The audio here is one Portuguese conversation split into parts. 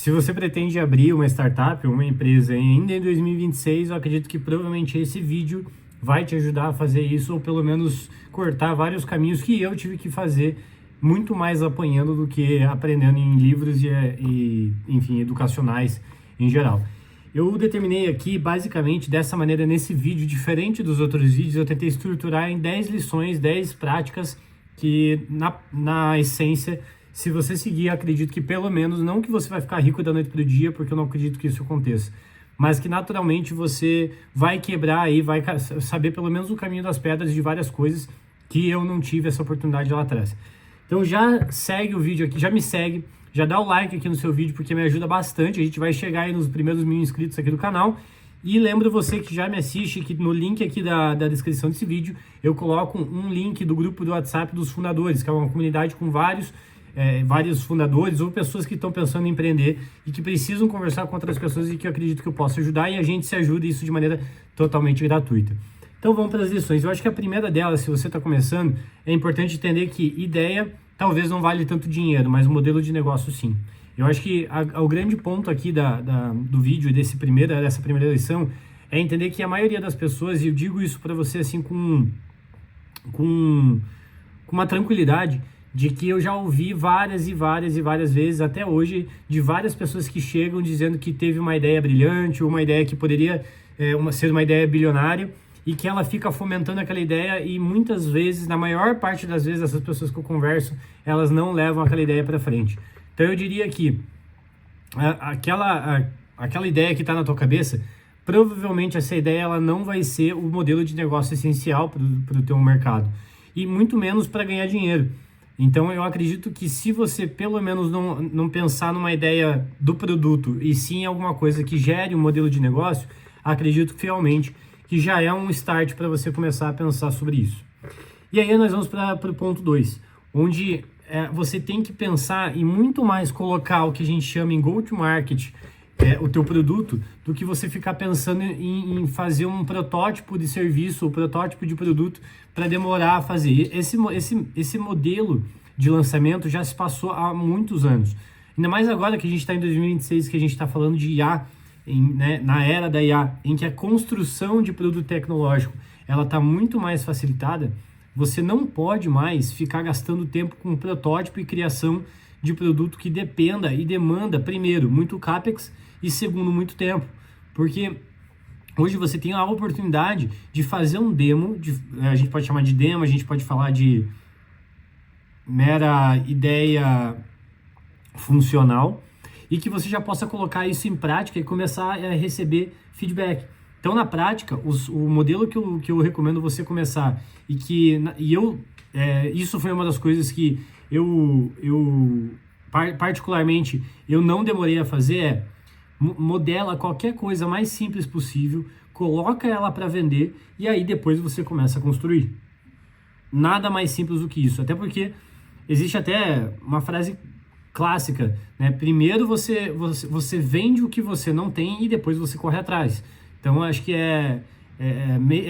Se você pretende abrir uma startup ou uma empresa ainda em 2026, eu acredito que provavelmente esse vídeo vai te ajudar a fazer isso, ou pelo menos cortar vários caminhos que eu tive que fazer, muito mais apanhando do que aprendendo em livros enfim, educacionais em geral. Eu determinei aqui, basicamente, dessa maneira, nesse vídeo, diferente dos outros vídeos, eu tentei estruturar em 10 lições, 10 práticas que, na essência, se você seguir, acredito que pelo menos, não que você vai ficar rico da noite para o dia, porque eu não acredito que isso aconteça, mas que naturalmente você vai quebrar aí, vai saber pelo menos o caminho das pedras de várias coisas que eu não tive essa oportunidade lá atrás. Então já segue o vídeo aqui, já me segue, já dá o like aqui no seu vídeo, porque me ajuda bastante. A gente vai chegar aí nos primeiros 1000 inscritos aqui do canal. E lembro você que já me assiste, que no link aqui da descrição desse vídeo, eu coloco um link do grupo do WhatsApp dos fundadores, que é uma comunidade com vários fundadores ou pessoas que estão pensando em empreender e que precisam conversar com outras pessoas e que eu acredito que eu posso ajudar, e a gente se ajuda, isso de maneira totalmente gratuita. Então vamos para as lições. Eu acho que a primeira delas, se você está começando, é importante entender que ideia talvez não vale tanto dinheiro, mas o modelo de negócio sim. Eu acho que o grande ponto aqui do vídeo, dessa primeira lição, é entender que a maioria das pessoas, e eu digo isso para você assim com uma tranquilidade, de que eu já ouvi várias vezes, até hoje, de várias pessoas que chegam dizendo que teve uma ideia brilhante, ou uma ideia que poderia ser uma ideia bilionária, e que ela fica fomentando aquela ideia, e muitas vezes, na maior parte das vezes, essas pessoas que eu converso, elas não levam aquela ideia para frente. Então eu diria que aquela ideia que está na tua cabeça, provavelmente essa ideia ela não vai ser o modelo de negócio essencial para o teu mercado, e muito menos para ganhar dinheiro. Então eu acredito que se você pelo menos não pensar numa ideia do produto, e sim em alguma coisa que gere um modelo de negócio, acredito fielmente que já é um start para você começar a pensar sobre isso. E aí nós vamos para o ponto 2, onde você tem que pensar em muito mais colocar o que a gente chama em go-to-market, o teu produto, do que você ficar pensando em fazer um protótipo de serviço ou protótipo de produto para demorar a fazer. Esse modelo de lançamento já se passou há muitos anos. Ainda mais agora que a gente está em 2026, que a gente está falando de IA, na era da IA, em que a construção de produto tecnológico ela está muito mais facilitada. Você não pode mais ficar gastando tempo com protótipo e criação de produto que dependa e demanda, primeiro, muito CAPEX e segundo, muito tempo. Porque hoje você tem a oportunidade de fazer um demo, a gente pode chamar de demo, a gente pode falar de mera ideia funcional, e que você já possa colocar isso em prática e começar a receber feedback. Então, na prática, o modelo que eu recomendo você começar, isso foi uma das coisas que particularmente, eu não demorei a fazer, modela qualquer coisa mais simples possível, coloca ela para vender, e aí depois você começa a construir. Nada mais simples do que isso, até porque existe até uma frase clássica, né? Primeiro você vende o que você não tem e depois você corre atrás. Então, acho que é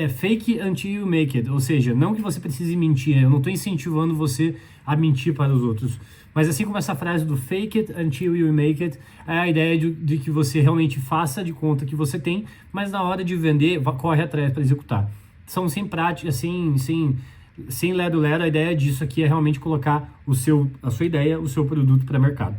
fake until you make it, ou seja, não que você precise mentir, eu não estou incentivando você a mentir para os outros, mas assim como essa frase do fake it until you make it, é a ideia de que você realmente faça de conta que você tem, mas na hora de vender, corre atrás para executar. São sem prática, sem lero-lero, a ideia disso aqui é realmente colocar a sua ideia, o seu produto para o mercado.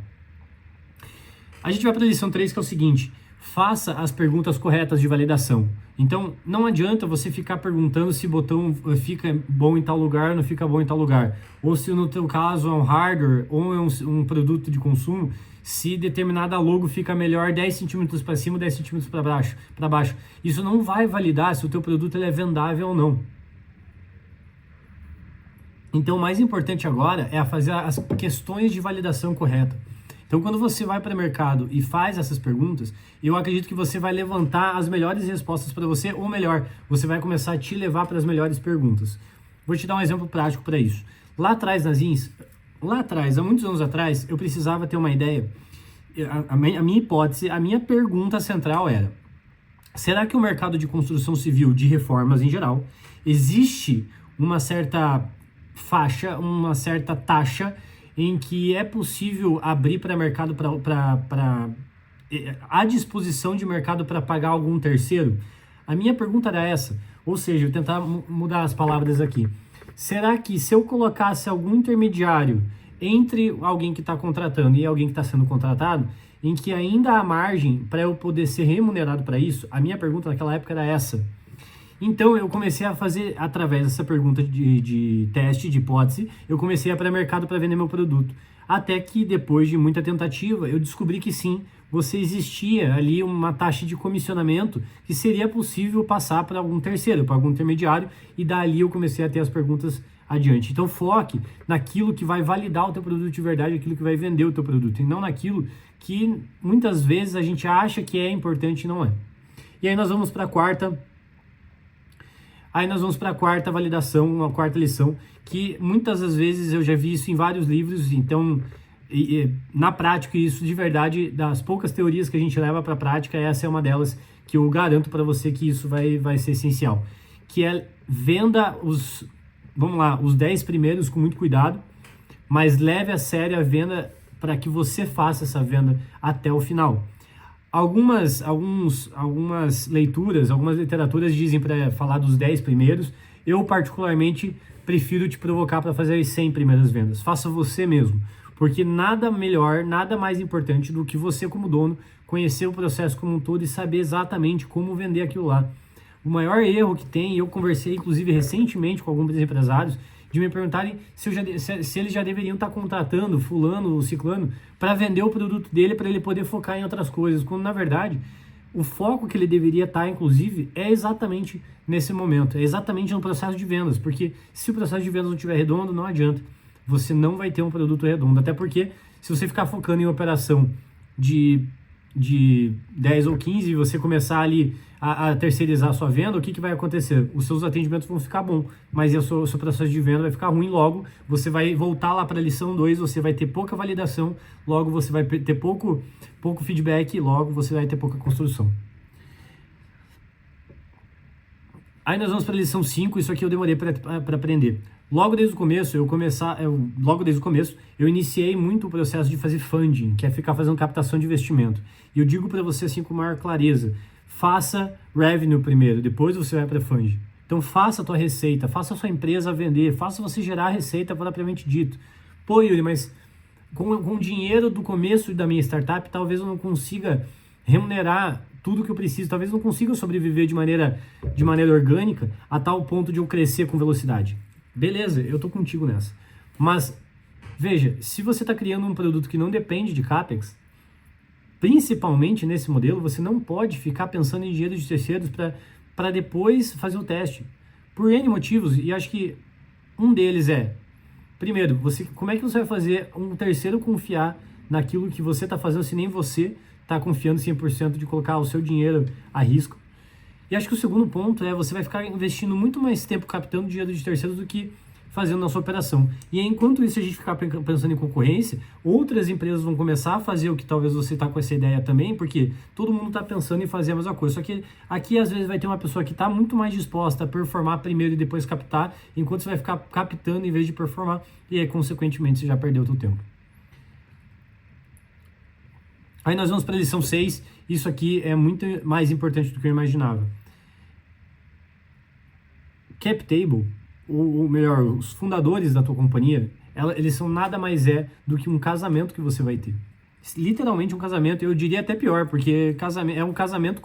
A gente vai para a lição 3, que é o seguinte: faça as perguntas corretas de validação. Então, não adianta você ficar perguntando se o botão fica bom em tal lugar ou não fica bom em tal lugar. Ou se no teu caso é um hardware ou é um produto de consumo, se determinada logo fica melhor 10 centímetros para cima, 10 centímetros para baixo. Isso não vai validar se o teu produto ele é vendável ou não. Então, o mais importante agora é fazer as questões de validação correta. Então, quando você vai para o mercado e faz essas perguntas, eu acredito que você vai levantar as melhores respostas para você, ou melhor, você vai começar a te levar para as melhores perguntas. Vou te dar um exemplo prático para isso. Lá atrás, há muitos anos atrás, eu precisava ter uma ideia. A minha hipótese, a minha pergunta central era: será que o mercado de construção civil, de reformas em geral, existe uma certa faixa, uma certa taxa em que é possível abrir para mercado à disposição de mercado para pagar algum terceiro? A minha pergunta era essa, ou seja, eu tentar mudar as palavras aqui. Será que se eu colocasse algum intermediário entre alguém que está contratando e alguém que está sendo contratado, em que ainda há margem para eu poder ser remunerado para isso? A minha pergunta naquela época era essa. Então, eu comecei a fazer, através dessa pergunta de teste, de hipótese, eu comecei a ir para o mercado para vender meu produto. Até que, depois de muita tentativa, eu descobri que sim, você existia ali uma taxa de comissionamento que seria possível passar para algum terceiro, para algum intermediário, e dali eu comecei a ter as perguntas adiante. Então, foque naquilo que vai validar o teu produto de verdade, aquilo que vai vender o teu produto, e não naquilo que muitas vezes a gente acha que é importante e não é. E aí nós vamos para a quarta validação, uma quarta lição, que muitas das vezes eu já vi isso em vários livros. Então, na prática, isso de verdade, das poucas teorias que a gente leva para a prática, essa é uma delas que eu garanto para você que isso vai ser essencial, que é venda os 10 primeiros com muito cuidado, mas leve a sério a venda para que você faça essa venda até o final. Algumas leituras, algumas literaturas dizem para falar dos 10 primeiros. Eu, particularmente, prefiro te provocar para fazer as 100 primeiras vendas. Faça você mesmo, porque nada melhor, nada mais importante do que você, como dono, conhecer o processo como um todo e saber exatamente como vender aquilo lá. O maior erro que tem, eu conversei, inclusive, recentemente com alguns empresários, de me perguntarem se eles já deveriam estar contratando fulano ou ciclano para vender o produto dele, para ele poder focar em outras coisas, quando na verdade o foco que ele deveria estar, inclusive, é exatamente nesse momento, é exatamente no processo de vendas, porque se o processo de vendas não estiver redondo, não adianta, você não vai ter um produto redondo, até porque se você ficar focando em operação de 10 ou 15 e você começar ali a terceirizar a sua venda, o que vai acontecer? Os seus atendimentos vão ficar bons, mas o seu processo de venda vai ficar ruim. Logo, você vai voltar lá para a lição 2, você vai ter pouca validação, logo você vai ter pouco feedback, logo você vai ter pouca construção. Aí nós vamos para a lição 5, isso aqui eu demorei para aprender. Logo desde o começo, eu iniciei muito o processo de fazer funding, que é ficar fazendo captação de investimento. E eu digo para você assim com maior clareza, faça revenue primeiro, depois você vai para funding. Então faça a tua receita, faça a sua empresa vender, faça você gerar a receita propriamente dito. Pô, Yuri, mas com o dinheiro do começo da minha startup, talvez eu não consiga remunerar tudo que eu preciso, talvez eu não consiga sobreviver de maneira orgânica a tal ponto de eu crescer com velocidade. Beleza, eu tô contigo nessa. Mas, veja, se você está criando um produto que não depende de CAPEX, principalmente nesse modelo, você não pode ficar pensando em dinheiro de terceiros para depois fazer o teste. Por N motivos, e acho que um deles é, primeiro, como é que você vai fazer um terceiro confiar naquilo que você está fazendo se nem você está confiando 100% de colocar o seu dinheiro a risco? E acho que o segundo ponto é você vai ficar investindo muito mais tempo captando dinheiro de terceiros do que fazendo na sua operação. E enquanto isso a gente ficar pensando em concorrência, outras empresas vão começar a fazer o que talvez você está com essa ideia também, porque todo mundo está pensando em fazer a mesma coisa. Só que aqui às vezes vai ter uma pessoa que está muito mais disposta a performar primeiro e depois captar, enquanto você vai ficar captando em vez de performar, e aí consequentemente você já perdeu o seu tempo. Aí nós vamos para a lição 6, isso aqui é muito mais importante do que eu imaginava. Cap table, ou melhor, os fundadores da tua companhia, eles são nada mais do que um casamento que você vai ter. Literalmente um casamento, eu diria até pior, porque é um casamento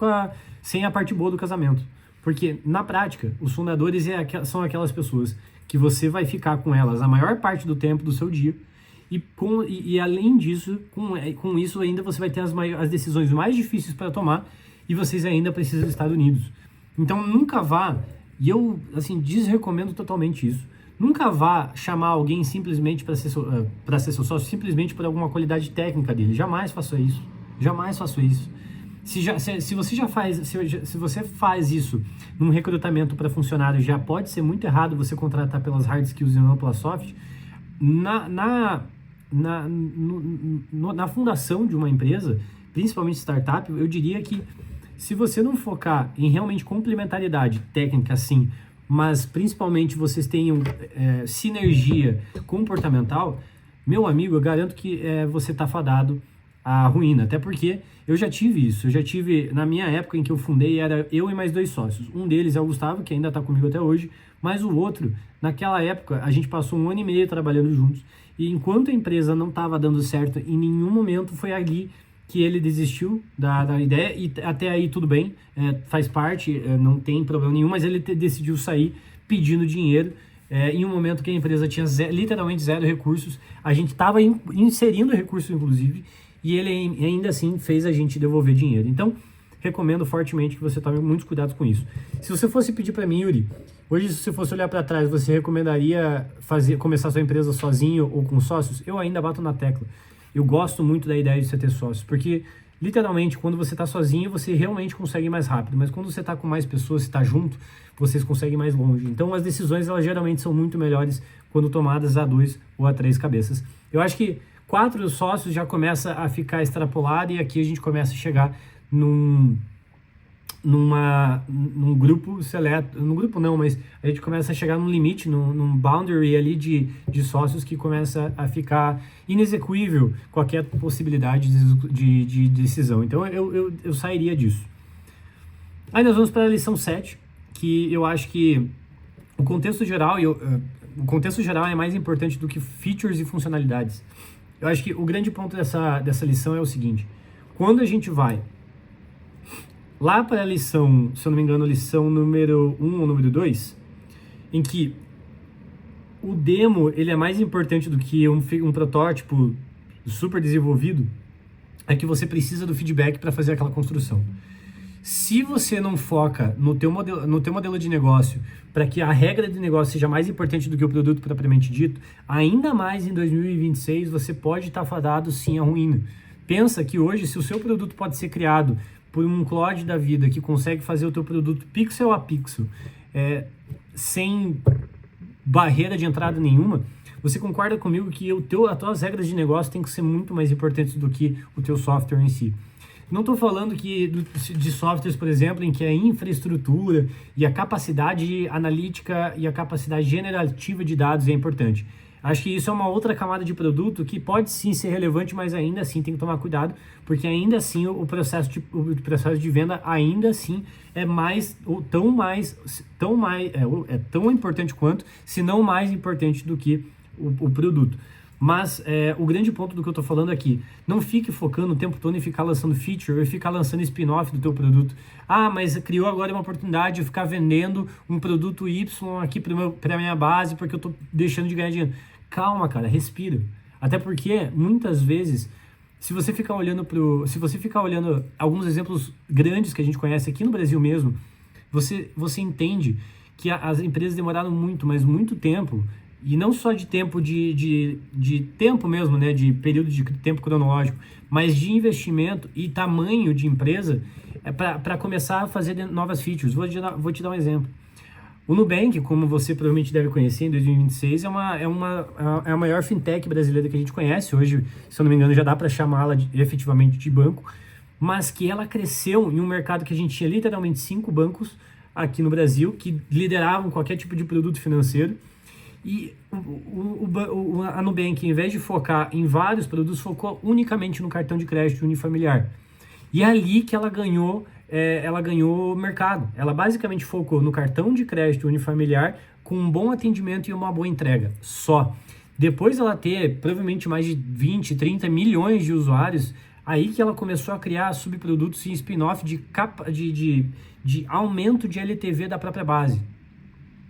sem a parte boa do casamento. Porque, na prática, os fundadores são aquelas pessoas que você vai ficar com elas a maior parte do tempo do seu dia, e além disso, com isso ainda você vai ter as decisões mais difíceis para tomar, e vocês ainda precisam estar unidos. Então nunca vá, e eu assim desrecomendo totalmente isso, nunca vá chamar alguém simplesmente para ser seu sócio, simplesmente por alguma qualidade técnica dele. Jamais faça isso. Jamais faça isso. Se você faz isso num recrutamento para funcionário, já pode ser muito errado você contratar pelas hard skills e não pelas soft. Na fundação de uma empresa, principalmente startup, eu diria que se você não focar em realmente complementariedade técnica, sim, mas principalmente vocês tenham sinergia comportamental, meu amigo, eu garanto que você tá fadado à ruína. Até porque eu já tive isso. Eu já tive, na minha época em que eu fundei, era eu e mais 2 sócios. Um deles é o Gustavo, que ainda está comigo até hoje, mas o outro, naquela época, a gente passou 1 ano e meio trabalhando juntos. E enquanto a empresa não estava dando certo, em nenhum momento foi ali que ele desistiu da ideia, e até aí tudo bem, faz parte, não tem problema nenhum, mas ele decidiu sair pedindo dinheiro, em um momento que a empresa tinha literalmente zero recursos. A gente estava inserindo recursos, inclusive, e ele ainda assim fez a gente devolver dinheiro. Então, recomendo fortemente que você tome muitos cuidados com isso. Se você fosse pedir para mim, Yuri, hoje, se você fosse olhar para trás, você recomendaria começar sua empresa sozinho ou com sócios? Eu ainda bato na tecla. Eu gosto muito da ideia de você ter sócios, porque literalmente quando você está sozinho, você realmente consegue ir mais rápido, mas quando você está com mais pessoas, está junto, vocês conseguem ir mais longe. Então as decisões, elas geralmente são muito melhores quando tomadas a 2 ou a 3 cabeças. Eu acho que 4 sócios já começa a ficar extrapolado, e aqui a gente começa a chegar num grupo seleto, num grupo não, mas a gente começa a chegar num limite, num boundary ali de sócios que começa a ficar inexequível qualquer possibilidade de decisão. Então eu sairia disso. Aí nós vamos para a lição 7, que eu acho que o contexto geral é mais importante do que features e funcionalidades. Eu acho que o grande ponto dessa lição é o seguinte: quando a gente vai lá para a lição, se eu não me engano, lição número 1 ou número 2, em que o demo ele é mais importante do que um protótipo super desenvolvido, é que você precisa do feedback para fazer aquela construção. Se você não foca no teu modelo de negócio para que a regra de negócio seja mais importante do que o produto propriamente dito, ainda mais em 2026 você pode estar fadado sim à ruína. Pensa que hoje, se o seu produto pode ser criado por um Claude da vida que consegue fazer o teu produto pixel a pixel, sem barreira de entrada nenhuma, você concorda comigo que as tuas regras de negócio têm que ser muito mais importantes do que o teu software em si. Não estou falando de softwares, por exemplo, em que a infraestrutura e a capacidade analítica e a capacidade generativa de dados é importante. Acho que isso é uma outra camada de produto que pode sim ser relevante, mas ainda assim tem que tomar cuidado, porque ainda assim o processo de venda ainda assim é tão importante quanto, se não mais importante do que o produto. Mas o grande ponto do que eu estou falando aqui, não fique focando o tempo todo em ficar lançando feature ou ficar lançando spin-off do teu produto. Ah, mas criou agora uma oportunidade de ficar vendendo um produto Y aqui para a minha base porque eu estou deixando de ganhar dinheiro. Calma, cara, respira. Até porque, muitas vezes, se você ficar olhando alguns exemplos grandes que a gente conhece aqui no Brasil mesmo, você entende que as empresas demoraram muito, mas muito tempo, e não só de tempo de tempo mesmo, né, de período de tempo cronológico, mas de investimento e tamanho de empresa para começar a fazer novas features. Vou te dar um exemplo. O Nubank, como você provavelmente deve conhecer, em 2026, é a maior fintech brasileira que a gente conhece. Hoje, se eu não me engano, já dá para chamá-la efetivamente de banco, mas que ela cresceu em um mercado que a gente tinha literalmente 5 bancos aqui no Brasil, que lideravam qualquer tipo de produto financeiro. E a Nubank, em vez de focar em vários produtos, focou unicamente no cartão de crédito unifamiliar. E é ali que ela ganhou mercado. Ela basicamente focou no cartão de crédito unifamiliar com um bom atendimento e uma boa entrega. Só. Depois ela ter provavelmente mais de 20, 30 milhões de usuários, aí que ela começou a criar subprodutos e spin-off de aumento de LTV da própria base.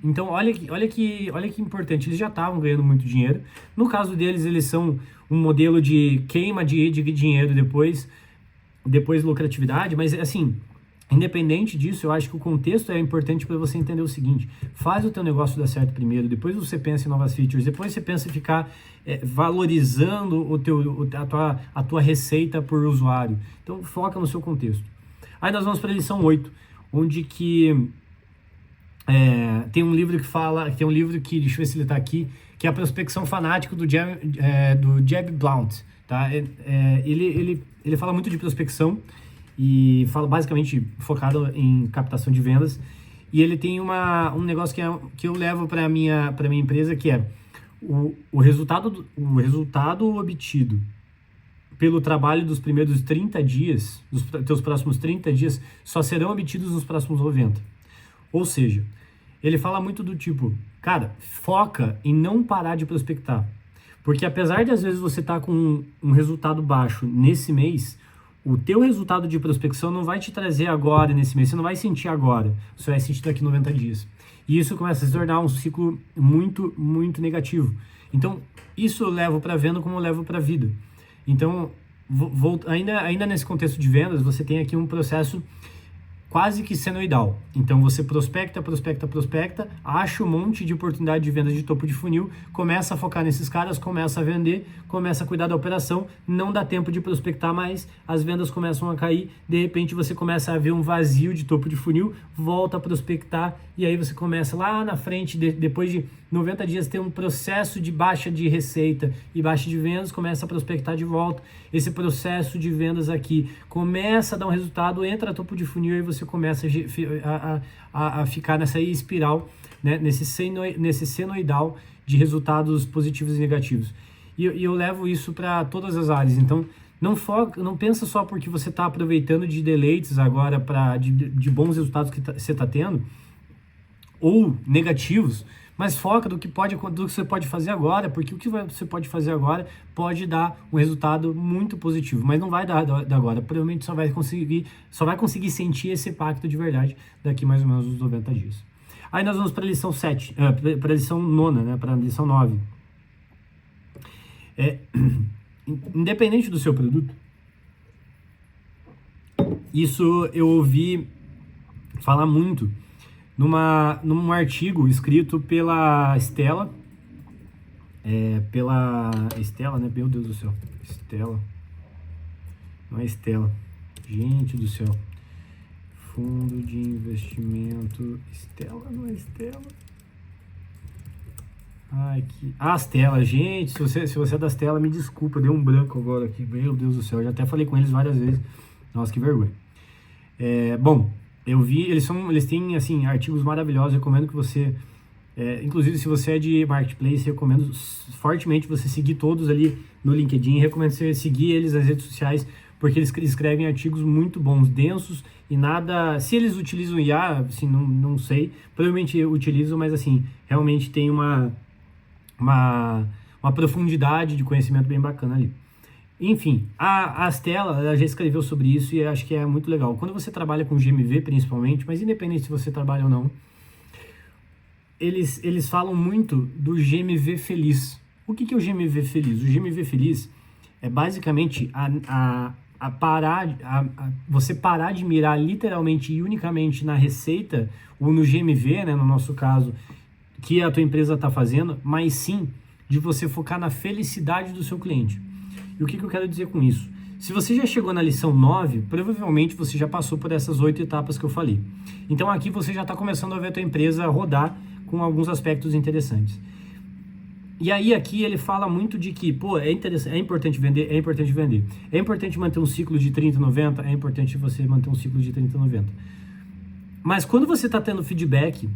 Então, olha que importante, eles já estavam ganhando muito dinheiro. No caso deles, eles são um modelo de queima de dinheiro depois lucratividade, mas assim, independente disso, eu acho que o contexto é importante para você entender o seguinte: faz o teu negócio dar certo primeiro, depois você pensa em novas features, depois você pensa em ficar valorizando a tua receita por usuário. Então, foca no seu contexto. Aí nós vamos para a lição 8, onde que tem um livro deixa eu ver se ele está aqui, que é a Prospecção Fanática do Jeb Blount, tá? Ele fala muito de prospecção e fala basicamente focado em captação de vendas, e ele tem um negócio que eu levo para minha empresa, que é: o resultado obtido pelo trabalho dos primeiros 30 dias, dos teus próximos 30 dias, só serão obtidos nos próximos 90. Ou seja, ele fala muito do tipo, cara, foca em não parar de prospectar. Porque apesar de às vezes você estar com um resultado baixo nesse mês, o teu resultado de prospecção não vai te trazer agora nesse mês, você não vai sentir agora, você vai sentir daqui 90 dias. E isso começa a se tornar um ciclo muito, muito negativo. Então, isso eu levo para a venda como eu levo para a vida. Então, ainda nesse contexto de vendas, você tem aqui um processo quase que senoidal. Então você prospecta, acha um monte de oportunidade de venda de topo de funil, começa a focar nesses caras, começa a vender, começa a cuidar da operação, não dá tempo de prospectar mais, as vendas começam a cair, de repente você começa a ver um vazio de topo de funil, volta a prospectar e aí você começa lá na frente, depois de 90 dias ter um processo de baixa de receita e baixa de vendas, começa a prospectar de volta. Esse processo de vendas aqui começa a dar um resultado, entra topo de funil e você começa a ficar nessa espiral, né? nesse senoidal de resultados positivos e negativos. E eu levo isso para todas as áreas. Então, não pensa só porque você está aproveitando de deleites agora, de bons resultados que você está tendo, ou negativos, mas foca do que você pode fazer agora, porque o que você pode fazer agora pode dar um resultado muito positivo, mas não vai dar agora, provavelmente só vai conseguir sentir esse impacto de verdade daqui mais ou menos uns 90 dias. Aí nós vamos para a lição 7, para a lição 9, né, para a lição 9. Independente do seu produto, isso eu ouvi falar muito num artigo escrito pela Estela, né? Meu Deus do céu, Estela, não é Estela, gente do céu, fundo de investimento, Estela, não é Estela, Astela, gente, se você é da Astela, me desculpa, deu um branco agora aqui, meu Deus do céu, eu já até falei com eles várias vezes, nossa, que vergonha. Bom, eu vi, eles têm, assim, artigos maravilhosos, eu recomendo que você, inclusive se você é de marketplace, eu recomendo fortemente você seguir todos ali no LinkedIn, recomendo você seguir eles nas redes sociais, porque eles escrevem artigos muito bons, densos, e nada, se eles utilizam IA, assim, não sei, provavelmente utilizam, mas assim, realmente tem uma profundidade de conhecimento bem bacana ali. Enfim, a Astela, ela já escreveu sobre isso e eu acho que é muito legal. Quando você trabalha com GMV, principalmente, mas independente se você trabalha ou não, eles falam muito do GMV feliz. O que é o GMV feliz? O GMV feliz é basicamente você parar de mirar literalmente e unicamente na receita, ou no GMV, né, no nosso caso, que a tua empresa está fazendo, mas sim de você focar na felicidade do seu cliente. E o que eu quero dizer com isso? Se você já chegou na lição 9, provavelmente você já passou por essas 8 etapas que eu falei. Então aqui você já está começando a ver a tua empresa rodar com alguns aspectos interessantes. E aí aqui ele fala muito de que, é importante vender, é importante vender. É importante manter um ciclo de 30-90, é importante você manter um ciclo de 30-90. Mas quando você está tendo feedback,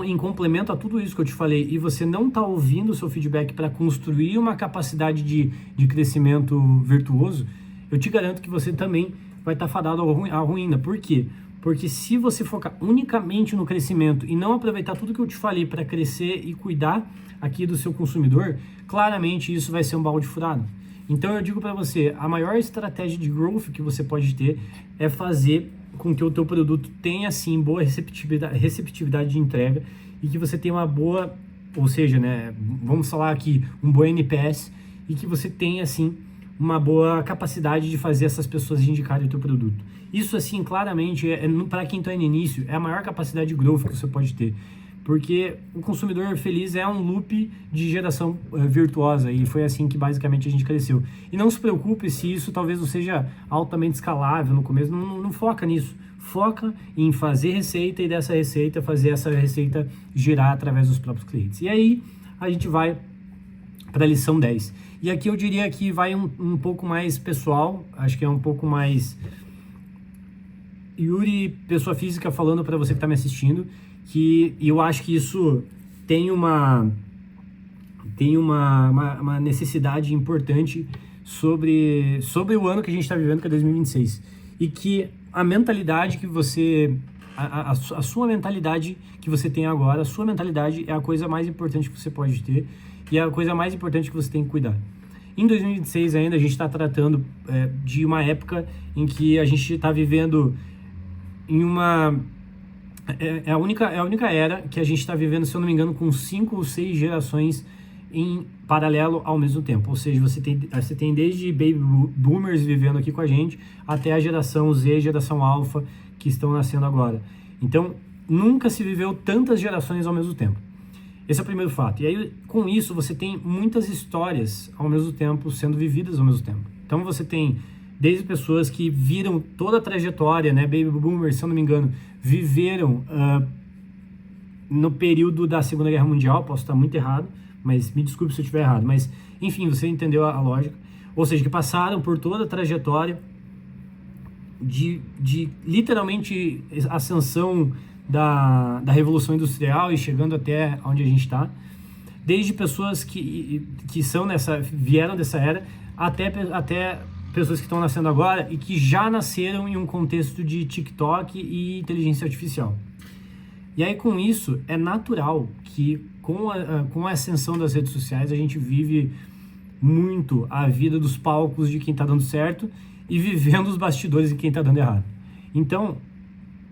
em complemento a tudo isso que eu te falei, e você não está ouvindo o seu feedback para construir uma capacidade de crescimento virtuoso, eu te garanto que você também vai estar fadado à ruína. Por quê? Porque se você focar unicamente no crescimento e não aproveitar tudo que eu te falei para crescer e cuidar aqui do seu consumidor, claramente isso vai ser um balde furado. Então eu digo para você, a maior estratégia de growth que você pode ter é fazer com que o teu produto tenha, assim, boa receptividade de entrega e que você tenha uma boa, ou seja, né, vamos falar aqui, um bom NPS e que você tenha, assim, uma boa capacidade de fazer essas pessoas indicarem o teu produto. Isso, assim, claramente, para quem está no início, é a maior capacidade de growth que você pode ter. Porque o consumidor feliz é um loop de geração virtuosa e foi assim que basicamente a gente cresceu. E não se preocupe se isso talvez não seja altamente escalável no começo, não foca nisso. Foca em fazer receita e dessa receita fazer essa receita girar através dos próprios clientes. E aí a gente vai para a lição 10. E aqui eu diria que vai um pouco mais pessoal, acho que é um pouco mais Yuri, pessoa física, falando para você que está me assistindo, que eu acho que isso tem uma tem uma necessidade importante sobre o ano que a gente está vivendo, que é 2026. E que a mentalidade que você... A sua mentalidade que você tem agora, a sua mentalidade é a coisa mais importante que você pode ter e é a coisa mais importante que você tem que cuidar. Em 2026 ainda, a gente está tratando de uma época em que a gente está vivendo em uma... É a única era que a gente está vivendo, se eu não me engano, com 5 ou 6 gerações em paralelo ao mesmo tempo. Ou seja, você tem desde baby boomers vivendo aqui com a gente, até a geração Z, geração alfa, que estão nascendo agora. Então, nunca se viveu tantas gerações ao mesmo tempo. Esse é o primeiro fato. E aí, com isso, você tem muitas histórias ao mesmo tempo sendo vividas ao mesmo tempo. Então, você tem desde pessoas que viram toda a trajetória, né? Baby boomers, se eu não me engano, viveram no período da Segunda Guerra Mundial. Posso estar muito errado, mas me desculpe se eu estiver errado. Mas, enfim, você entendeu a lógica. Ou seja, que passaram por toda a trajetória de literalmente ascensão da Revolução Industrial e chegando até onde a gente está, desde pessoas que vieram dessa era, até pessoas que estão nascendo agora e que já nasceram em um contexto de TikTok e inteligência artificial. E aí, com isso, é natural que com a ascensão das redes sociais a gente vive muito a vida dos palcos de quem está dando certo e vivendo os bastidores de quem está dando errado. Então,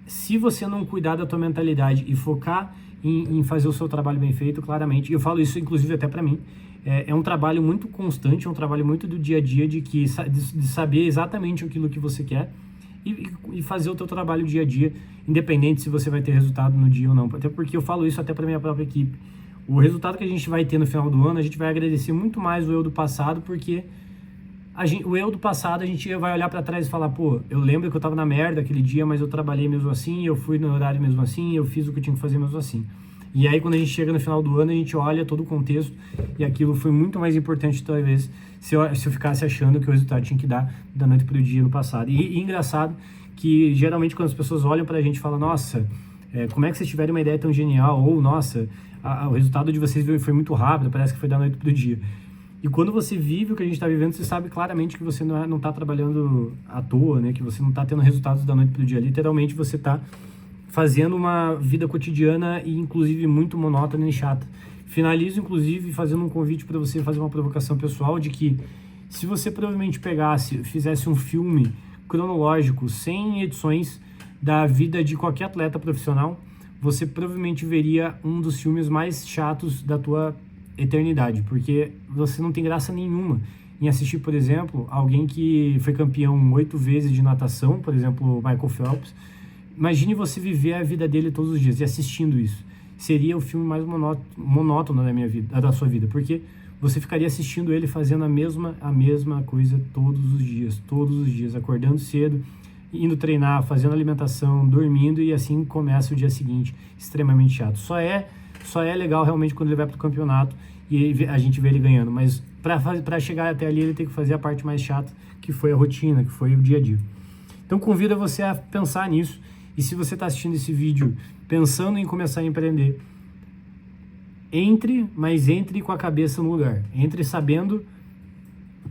se você não cuidar da tua mentalidade e focar em fazer o seu trabalho bem feito, claramente, eu falo isso inclusive até para mim, é um trabalho muito constante, é um trabalho muito do dia a dia, de saber exatamente aquilo que você quer e fazer o teu trabalho dia a dia, independente se você vai ter resultado no dia ou não. Até porque eu falo isso até para minha própria equipe. O resultado que a gente vai ter no final do ano, a gente vai agradecer muito mais o eu do passado, porque o eu do passado, a gente vai olhar para trás e falar, pô, eu lembro que eu tava na merda aquele dia, mas eu trabalhei mesmo assim, eu fui no horário mesmo assim, eu fiz o que eu tinha que fazer mesmo assim. E aí, quando a gente chega no final do ano, a gente olha todo o contexto e aquilo foi muito mais importante, talvez, se eu ficasse achando que o resultado tinha que dar da noite pro dia no passado. E engraçado que, geralmente, quando as pessoas olham pra gente e falam, nossa, como é que vocês tiveram uma ideia tão genial? Ou, nossa, o resultado de vocês foi muito rápido, parece que foi da noite pro dia. E quando você vive o que a gente está vivendo, você sabe claramente que você não está trabalhando à toa, né? Que você não está tendo resultados da noite para o dia. Literalmente, você está fazendo uma vida cotidiana e, inclusive, muito monótona e chata. Finalizo, inclusive, fazendo um convite para você fazer uma provocação pessoal de que, se você provavelmente fizesse um filme cronológico, sem edições, da vida de qualquer atleta profissional, você provavelmente veria um dos filmes mais chatos da tua eternidade, porque você não tem graça nenhuma em assistir, por exemplo, alguém que foi campeão 8 vezes de natação, por exemplo, Michael Phelps. Imagine você viver a vida dele todos os dias e assistindo isso. Seria o filme mais monótono da sua vida, porque você ficaria assistindo ele fazendo a mesma coisa todos os dias, acordando cedo, indo treinar, fazendo alimentação, dormindo, e assim começa o dia seguinte, extremamente chato. Só é legal realmente quando ele vai pro campeonato e a gente vê ele ganhando, mas para chegar até ali ele tem que fazer a parte mais chata, que foi a rotina, que foi o dia a dia. Então convido você a pensar nisso, e se você está assistindo esse vídeo pensando em começar a empreender, entre com a cabeça no lugar, entre sabendo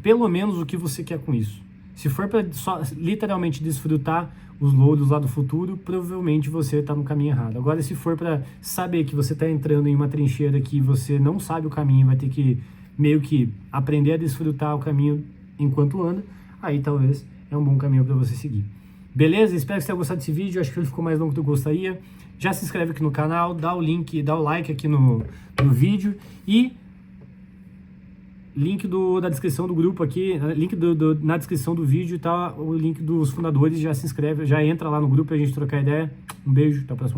pelo menos o que você quer com isso. Se for para só literalmente desfrutar os louros lá do futuro, provavelmente você está no caminho errado. Agora, se for para saber que você está entrando em uma trincheira que você não sabe o caminho, vai ter que meio que aprender a desfrutar o caminho enquanto anda, aí talvez é um bom caminho para você seguir. Beleza? Espero que você tenha gostado desse vídeo. Acho que ele ficou mais longo do que eu gostaria. Já se inscreve aqui no canal, dá o like aqui no vídeo, e link da descrição do grupo aqui, link na descrição do vídeo tá o link dos fundadores. Já se inscreve, já entra lá no grupo e a gente trocar ideia. Um beijo, até o próximo vídeo.